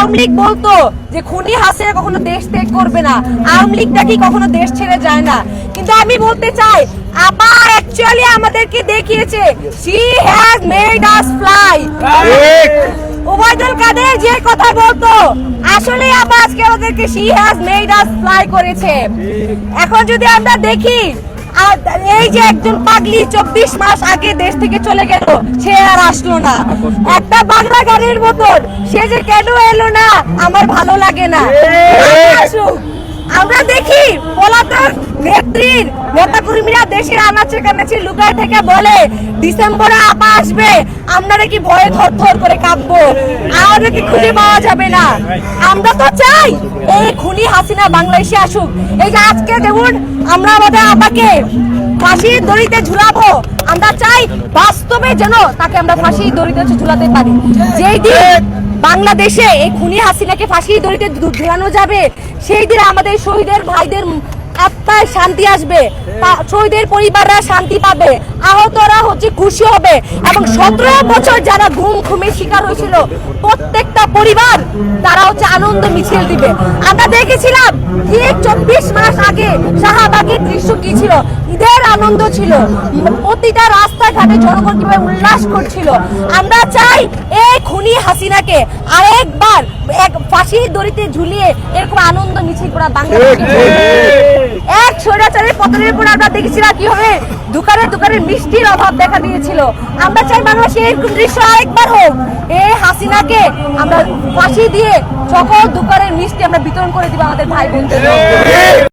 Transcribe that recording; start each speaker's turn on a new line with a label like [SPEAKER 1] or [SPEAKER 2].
[SPEAKER 1] আওয়ামী লীগ বলতো যে খুনি হাসিনা কখনো দেশ ত্যাগ করবে না, আওয়ামী লীগটা কি কখনো দেশ ছেড়ে যায় না। কিন্তু আমি বলতে চাই আপা অ্যাকচুয়ালি আমাদেরকে দেখিয়েছে she has made us fly। Obaidul Quader যে কথা বলতো আসলে আপা আজকে আমাদেরকে she has made us fly করেছে। এখন যদি আমরা দেখি এই যে একজন পাগলি 24 মাস আগে দেশ থেকে চলে গেল, সে আর আসলো না। একটা বাংলা গানের মতন সে যে কেন এলো না আমার ভালো লাগে না। আমরা দেখি পলাতক নেত্রীর নেতাকর্মীরা দেশের আনাচে কানাচে লুকায় থেকে বলে ডিসেম্বরে আপা আসবে, আমরা কি ভয়ে থরথর করে কাঁপবো, আমাদের কি খুঁজে পাওয়া যাবে না। আমরা তো চাই এই খুনি হাসিনা বাংলাদেশে আসুক। এই যে আজকে দেখুন আমরা আমাদের আপাকে ফাঁসির দড়িতে ঝুলাবো, আমরা চাই বাস্তবে যেন তাকে আমরা ফাঁসির দড়িতে ঝুলাতে পারি। যেই দিন বাংলাদেশে এই খুনি হাসিনাকে ফাঁসির দড়িতে ঝুলানো যাবে সেই দিন আমাদের শহীদের ভাইদের আত্মায় শান্তি আসবে, শহীদের পরিবাররা শান্তি পাবে, আহতরা খুশি হবে এবং 17 বছর যারা ঘুমের শিকার হয়েছিল প্রত্যেকটা পরিবার তারা আনন্দ মিছিল দিবে। আমরা দেখেছিলাম ঠিক 24 মাস আগে শাহবাগের দৃশ্য কি ছিল, ঈদের আনন্দ ছিল, প্রতিটা রাস্তাঘাটে জনগণ কিভাবে উল্লাস করছিল। আমরা চাই এই খুনি হাসিনাকে আরেকবার ফাঁসির দড়িতে ঝুলিয়ে এরকম আনন্দ মিছিল করা বাংলাদেশে। এক স্বৈরাচারের পতনের পর আমরা দেখেছিলাম কিভাবে দোকানে দোকানে মিষ্টির অভাব দেখা দিয়েছিল। আমরা চাই বাংলাদেশে এরকম দৃশ্য আরেকবার হোক, এই হাসিনাকে আমরা ফাঁসি দিয়ে সকল দোকানের মিষ্টি আমরা বিতরণ করে দিব আমাদের ভাই বোনদের।